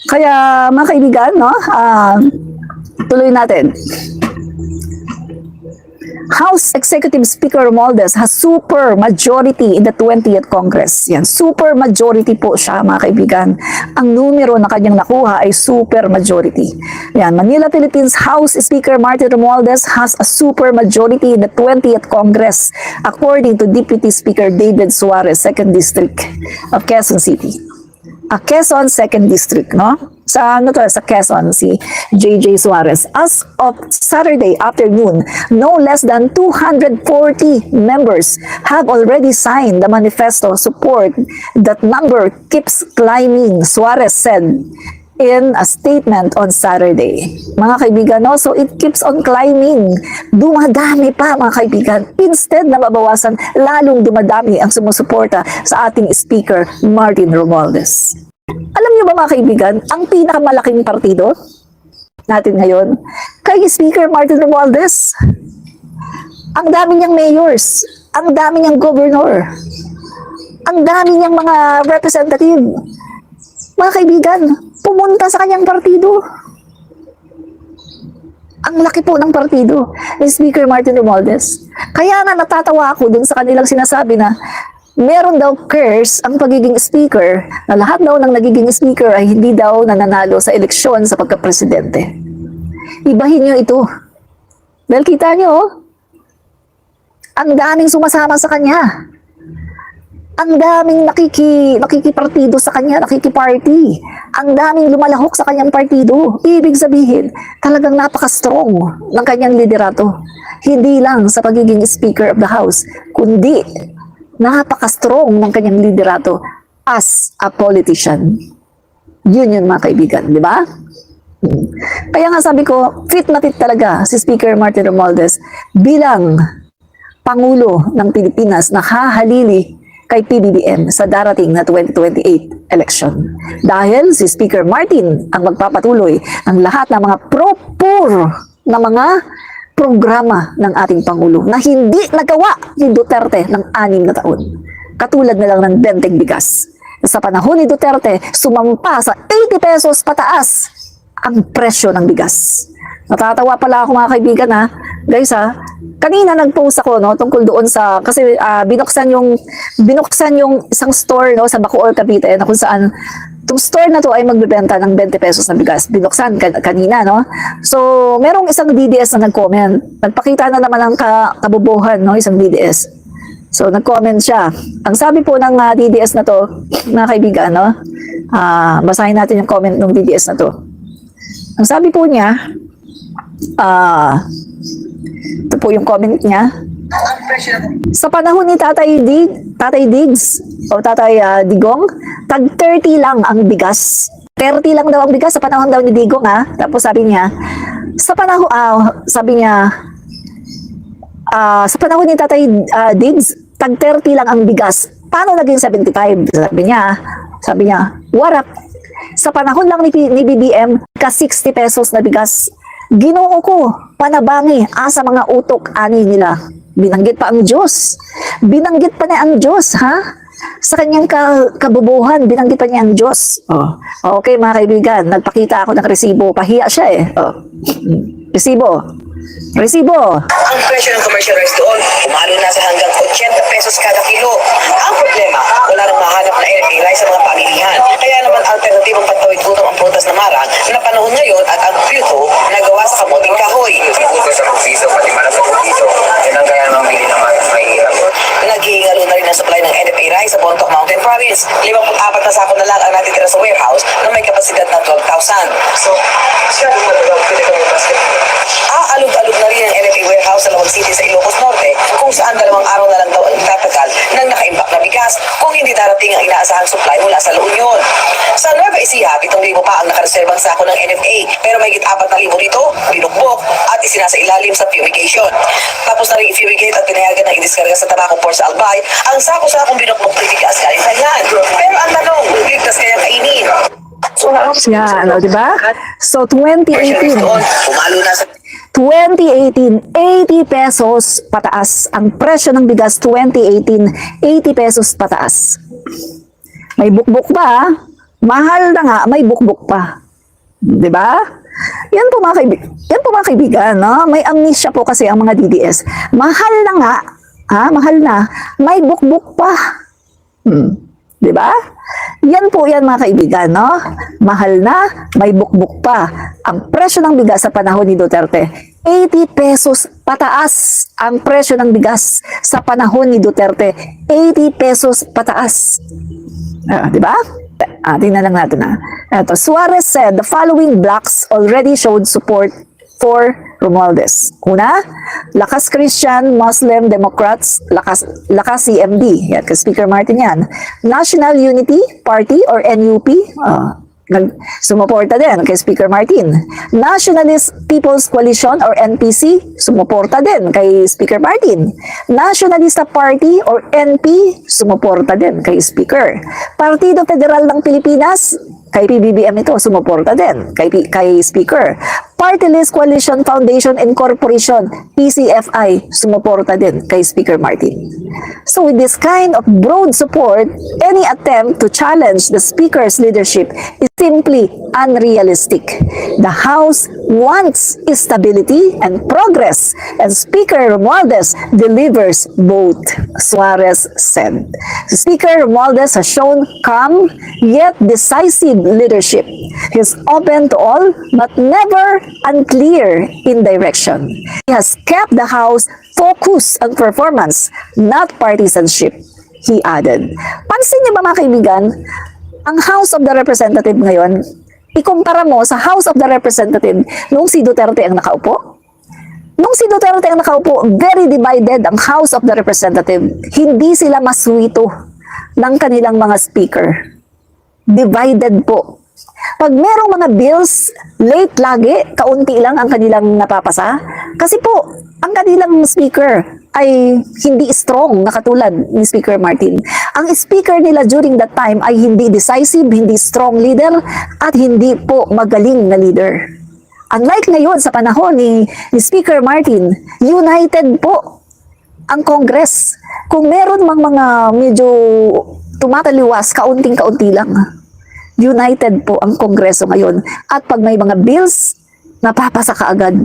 Kaya mga kaibigan, no, tuloy natin. House Executive Speaker Romualdez has super majority in the 20th Congress. Yan, super majority po siya mga kaibigan. Ang numero na kanyang nakuha ay super majority. Yan, Manila, Philippines House Speaker Martin Romualdez has a super majority in the 20th Congress according to Deputy Speaker David Suarez, 2nd District of Quezon City. Quezon 2nd District, no? Sa Quezon, si JJ Suarez. As of Saturday afternoon, no less than 240 members have already signed the manifesto support. That number keeps climbing, Suarez said in a statement on Saturday. Mga kaibigan, no? So it keeps on climbing. Dumadami pa, mga kaibigan. Instead na mabawasan, lalong dumadami ang sumusuporta sa ating Speaker, Martin Romualdez. Alam niyo ba mga kaibigan, ang pinakamalaking partido natin ngayon, kay Speaker Martin Romualdez. Ang dami niyang mayors, ang dami niyang governor, ang dami niyang mga representative. Mga kaibigan, pumunta sa kanyang partido. Ang laki po ng partido ni Speaker Martin Romualdez. Kaya nga natatawa ako dun sa kanilang sinasabi na meron daw curse ang pagiging speaker, na lahat daw ng nagiging speaker ay hindi daw nananalo sa eleksyon sa pagka-presidente. Ibahin nyo ito. Dahil kita nyo, ang daming sumasama sa kanya. Ang daming nakikipartido sa kanya, nakikiparty. Ang daming lumalahok sa kanyang partido. Ibig sabihin, talagang napaka-strong ng kanyang liderato. Hindi lang sa pagiging Speaker of the House, kundi napaka-strong ng kanyang liderato as a politician. Yun mga kaibigan, di ba? Kaya nga sabi ko, fit na fit talaga si Speaker Martin Romualdez bilang Pangulo ng Pilipinas na hahalili kay PBBM sa darating na 2028 election. Dahil si Speaker Martin ang magpapatuloy ng lahat ng mga pro-poor na mga programa ng ating Pangulo na hindi nagawa ni Duterte ng 6 na taon. Katulad na lang ng benteng bigas. Sa panahon ni Duterte, sumampa sa 80 pesos pataas ang presyo ng bigas. Natatawa pala ako mga kaibigan ha. Guys ha, kanina nag-post ako no tungkol doon sa kasi binuksan yung isang store no sa Bacoor, Cavite na kung saan itong store na to ay magbebenta ng 20 pesos na bigas. Binuksan kanina no. So, merong isang DDS na nag-comment. Nagpakita na naman ng kabubuhan no isang DDS. So, nag-comment siya. Ang sabi po ng DDS na to, mga kaibigan no. Basahin natin yung comment ng DDS na to. Ang sabi po niya, ito po yung comment niya. Sa panahon ni Tatay Diggs o Tatay Digong, tag 30 lang ang bigas. 30 lang daw ang bigas sa panahon daw ni Digong ha. Tapos sabi niya, sa panahon ni Tatay Diggs, tag 30 lang ang bigas. Paano naging 75? Sabi niya, warak. Sa panahon lang ni BBM, ka 60 pesos na bigas. Ginoo ko, panabangi, asa mga utok ani nila. Binanggit pa ang Diyos. Binanggit pa niya ang Diyos, ha? Sa kanyang kabubuhan, binanggit pa niya ang Diyos. Oh. Okay, mga kaibigan, nagpakita ako ng resibo. Pahiya siya eh. Oh. Resibo. Ang presyo ng commercial rice doon, umalo na sa hanggang 80 pesos kada kilo. Ang problema, wala nang mahanap na NFA rice sa mga pamilihan. Kaya naman alternatibong pantawid gutom ang prutas na marang na panahon ngayon at ang puto na gawa sa kamuting kahoy. Puto sa piso, pati malas sa piso. Yan ang kaya mamili ng mahirap. Naghihingalo na rin ang supply ng NFA rice sa Bontoc Mountain Province. 54 na sako na lang ang natitira sa warehouse na may kapasidad na 12,000. So, siya doon na pwede kami basket. Alog-alog na rin ang NFA warehouse sa Lawag City sa Ilocos Norte kung saan 2 araw na lang daw ang tatagal ng nakaimbak na bigas kung hindi darating ang inaasahang supply mula sa La Union. Sa Nueva Ecija, 7,000 pa ang nakareserbang sako ng NFA pero may 4,000 dito, binukbok at isinasailalim sa fumigation. Tapos na rin i-fumigate at pinayagan ng idiskarga sa Tabaco Port sa Albay ang sako-sakong binukbok na bigas galing Thailand. Pero ang tanong, ligtas kaya kainin? Yan, di ba? So, 2018. Umalo na sa 2018, 80 pesos pataas. Ang presyo ng bigas 2018, 80 pesos pataas. May bukbok pa, Mahal na nga, may bukbuk pa. 'Di ba? Yan po mga kaibigan, no? May amnesia po kasi ang mga DDS. Mahal na nga, mahal na, may bukbuk pa. 'Di ba? Yan po yan mga kaibigan, no? Mahal na, may bukbuk pa. Ang presyo ng bigas sa panahon ni Duterte, 80 pesos pataas ang presyo ng bigas sa panahon ni Duterte. 80 pesos pataas. 'Di ba? Tingnan lang natin Ito, Suarez said the following blocks already showed support for Romualdez. Una, Lakas Christian, Muslim, Democrats, Lakas CMD. Yan, kay Speaker Martin yan. National Unity Party or NUP. Sumuporta din kay Speaker Martin. Nationalist People's Coalition or NPC, sumuporta din kay Speaker Martin. Nationalista Party or NP, sumuporta din kay Speaker. Partido Federal ng Pilipinas, kay PBBM ito, sumuporta din kay Speaker. Party List Coalition Foundation and Corporation, PCFI, sumuporta din kay Speaker Martin. So with this kind of broad support, any attempt to challenge the Speaker's leadership is simply unrealistic. The House wants stability and progress, and Speaker Romualdez delivers both, Suarez said. Speaker Romualdez has shown calm yet decisive leadership. He's open to all but never unclear in direction. He has kept the House focused on performance, not partisanship, he added. Pansin niyo ba mga kaibigan, ang House of the Representative ngayon, ikumpara mo sa House of the Representative nung si Duterte ang nakaupo? Nung si Duterte ang nakaupo, very divided ang House of the Representative. Hindi sila maswito ng kanilang mga speaker. Divided po. Pag merong mga bills, late lagi, kaunti lang ang kanilang napapasa. Kasi po, ang kanilang speaker ay hindi strong na katulad ni Speaker Martin. Ang speaker nila during that time ay hindi decisive, hindi strong leader, at hindi po magaling na leader. Unlike ngayon sa panahon ni Speaker Martin, united po ang Congress. Kung meron mang mga medyo tumataliwas, kaunting-kaunti lang. United po ang Kongreso ngayon. At pag may mga bills, napapasa kaagad.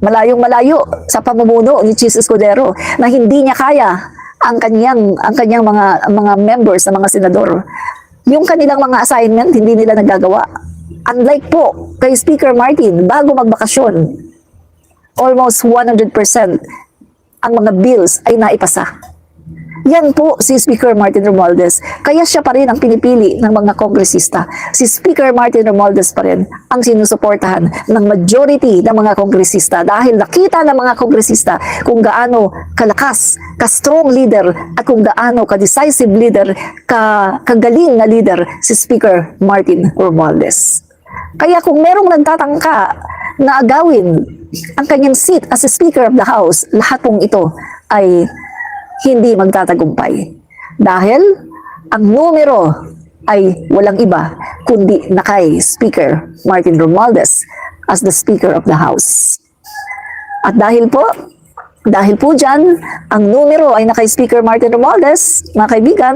Malayong-malayo sa pamumuno ni Chis Escudero na hindi niya kaya ang kanyang mga members, na mga senador. Yung kanilang mga assignment, hindi nila nagagawa. Unlike po kay Speaker Martin, bago magbakasyon, almost 100% ang mga bills ay naipasa. Yan po si Speaker Martin Romualdez. Kaya siya pa rin ang pinipili ng mga kongresista. Si Speaker Martin Romualdez pa rin ang sinusuportahan ng majority ng mga kongresista dahil nakita ng mga kongresista kung gaano kalakas, ka-strong leader at kung gaano ka-decisive leader, kagaling na leader si Speaker Martin Romualdez. Kaya kung merong nagtatangka na agawin ang kanyang seat as a Speaker of the House, lahat pong ito ay hindi magtatagumpay. Dahil ang numero ay walang iba kundi na kay Speaker Martin Romualdez as the Speaker of the House. At dahil po dyan, ang numero ay na kay Speaker Martin Romualdez, mga kaibigan,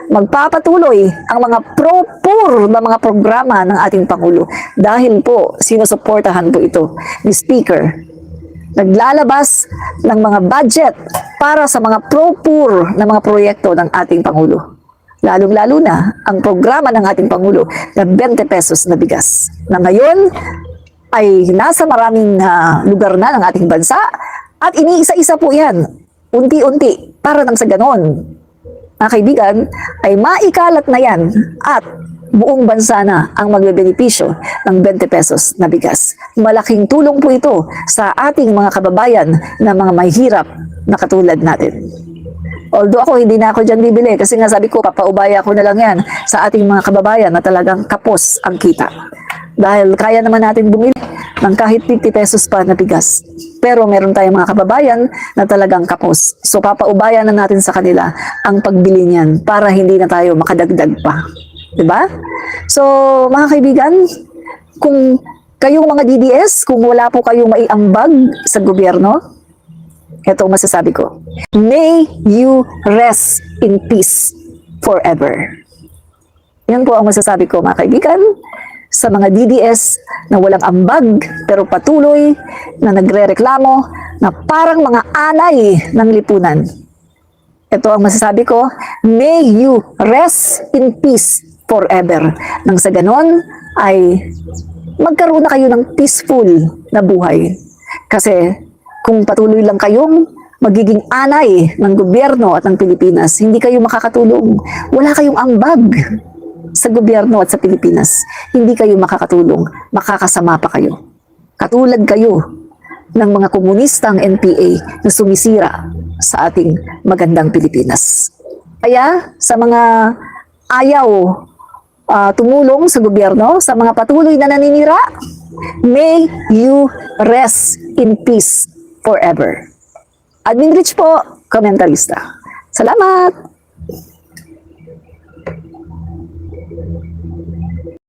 magpapatuloy ang mga pro-poor na mga programa ng ating Pangulo. Dahil po, sinusuportahan po ito ni Speaker. Naglalabas ng mga budget para sa mga pro-poor na mga proyekto ng ating Pangulo. Lalong-lalo na ang programa ng ating Pangulo na 20 pesos na bigas. Na ngayon ay nasa maraming lugar na ng ating bansa at iniisa-isa po yan, unti-unti, para nang sa ganon, mga kaibigan, ay maikalat na yan at buong bansa na ang magbebenepisyo ng 20 pesos na bigas. Malaking tulong po ito sa ating mga kababayan na mga mahirap na katulad natin. Although ako, hindi na ako dyan bibili kasi nga sabi ko, papaubaya ko na lang yan sa ating mga kababayan na talagang kapos ang kita. Dahil kaya naman natin bumili ng kahit 50 pesos pa na bigas. Pero meron tayong mga kababayan na talagang kapos. So papaubaya na natin sa kanila ang pagbili niyan para hindi na tayo makadagdag pa. Diba? So, mga kaibigan, kung kayong mga DDS, kung wala po kayong maiambag sa gobyerno, ito ang masasabi ko. May you rest in peace forever. Yan po ang masasabi ko mga kaibigan sa mga DDS na walang ambag pero patuloy na nagrereklamo na parang mga anay ng lipunan. Ito ang masasabi ko, may you rest in peace forever. Nang sa ganon ay magkaroon na kayo ng peaceful na buhay. Kasi kung patuloy lang kayong magiging anay ng gobyerno at ng Pilipinas, hindi kayo makakatulong. Wala kayong ambag sa gobyerno at sa Pilipinas. Hindi kayo makakatulong. Makakasama pa kayo. Katulad kayo ng mga komunistang NPA na sumisira sa ating magandang Pilipinas. Kaya sa mga ayaw tumulong sa gobyerno, sa mga patuloy na naninira, may you rest in peace forever. Admin Rich po, komentarista. Salamat!